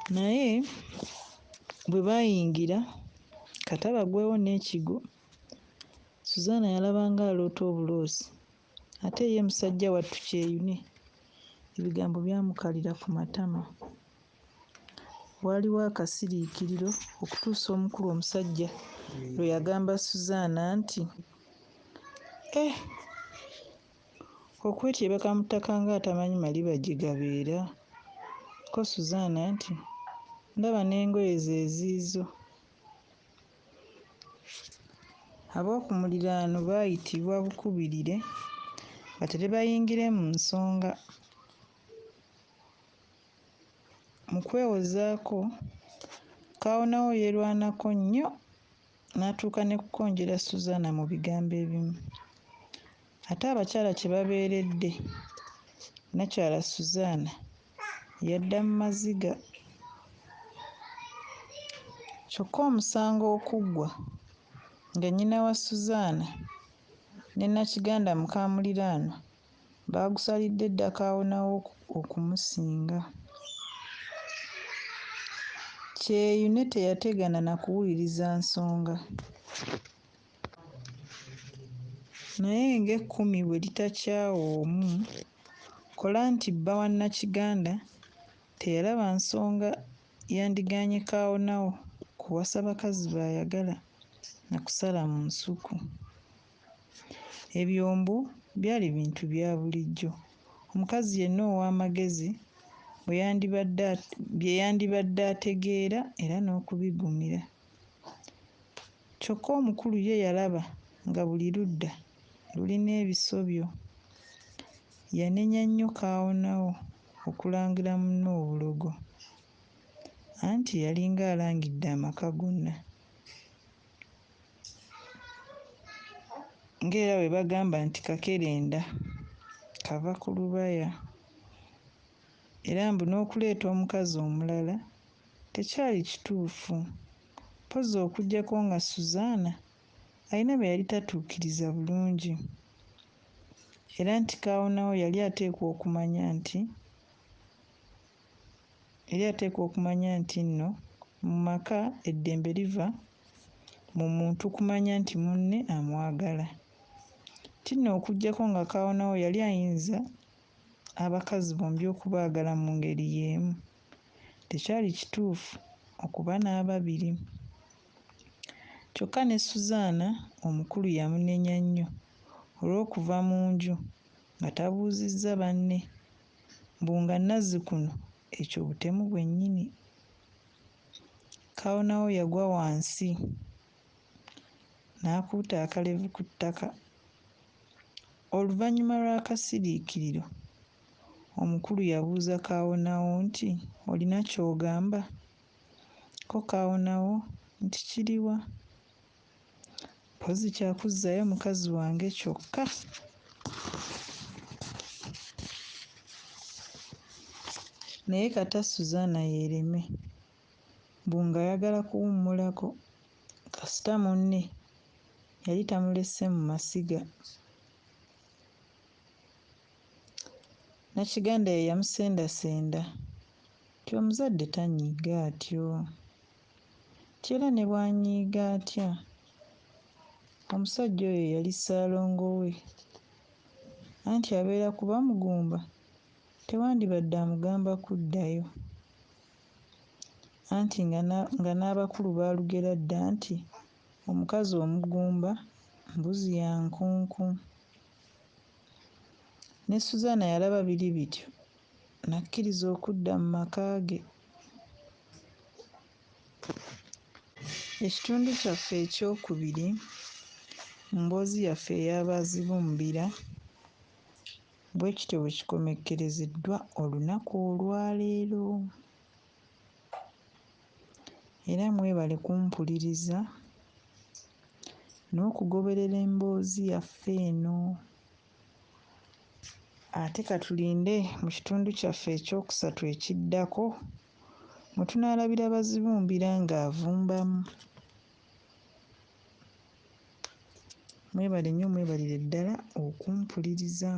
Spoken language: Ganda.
naye bwe baayingira kataba gwewo n'ekigo Suzaana yalabanga aloota obuloosi ate ye musajja wattu kyeyune ebigambo byamukalira ku matama. Waaliwo akasiriikiriro okutuusa omukulu omusajja lwe yagamba Suzaana nti okwetyebeka mu ttaka ng'atamanyi maliba gye gabeera. Ko Suzaana nti ndaba n'engoye ze ziizo. Ab'oku muliraano baayitibwa bukubirire batere bayingire mu nsonga. Mu kwewozaako kaawonawo yeerwanako nnyo n'atuuka ne kukonjera Suzaana mu bigambo ebimu. Ate abakyala kye babeeredde nnakyala Suzaana yadda mu maziga. Kyokka omusango okuggwa nga nnyina wa Suzaana ne Nakiganda muka muliraanwa baagusalidde dda kaawonawo okumusinga. Kyeyune teyategana na kuwuliriza nsonga. Naye ng'ekkumi bwe litakyawa omu, kola nti bba wa Nakiganda teyalaba nsonga yandigaanye kaawonawo kuwasa bakazi b'ayagala na kusala mu nsuku. Ebyombo byali bintu bya bulijjo. Omukazi yenna ow'amagezi bye yandibadde ategeera era n'okubigumira. Kyokka omukulu ye yalaba nga buli ludda lulina ebisobyo. Yanenya nnyo kaawonawo okulangira munne obulogo anti yalinga alangidde amaka gonna. Ng'era bwe bagamba nti kakerenda kava ku lubaya. Era mbu n'okuleeta omukazi omulala tekyali kituufu, mpozzi okuggyako nga Suzaana alina bye yali tatuukiriza bulungi. Era nti kaawonawo yali ateekwa okumanya nti nno mu maka eddembe liva mu muntu kumanya nti munne amwagala. Ti nno okuggyako nga kaawonawo yali ayinza abakazi bombi okubaagala mu ngeri y'emu. Tekyali kituufu okuba n'ababiri. Kyokka ne Suzaana omukulu yamunenya nnyo olw'okuva mu nju nga tabuuzizza banne mbu nga Nazzikuno ekyo butemu bwennyini. Kaawonawo yagwa wansi n'akuuta akalevu ku ttaka. Oluvannyuma lw'akasiriikiriro omukulu yabuuza kaawonawo nti olina ky'ogamba? Ko kaawonawo nti kiriwa? Mpozzi kyakuzzaayo mukazi wange kyokka. Naye kata Suzaana yeereme mbu ng'ayagala kuwummulako kasita munne yali tamulese mu masiga. Nakiganda ye yamusendasenda nti omuzadde tanyiiga atyo. Ti era ne bw'anyiiga atya omusajja oyo yali ssaalongo we anti abeera kuba mugumba tewandibadde amugamba kuddayo. Anti nga n'abakulu baalugera dda nti omukazi omugumba mbuzi ya nkunku. Ne Suzaana yalaba biri bityo n'akkiriza okudda mu maka ge. Ekitundu kyaffe ekyokubiri mu mboozi yaffe ey'Abazibumbira bwe kityo bwe kikomekkerezeddwa olunaku olwaleero. Era mwebale kumpuliriza n'okugoberera emboozi yaffe eno. Ate katulinde mu kitundu kyaffe ekyokusatu ekiddako mwe tunaalabira Bazibumbira ng'avumbamu. Mwebale nnyo mwebalire ddala okumpuliriza.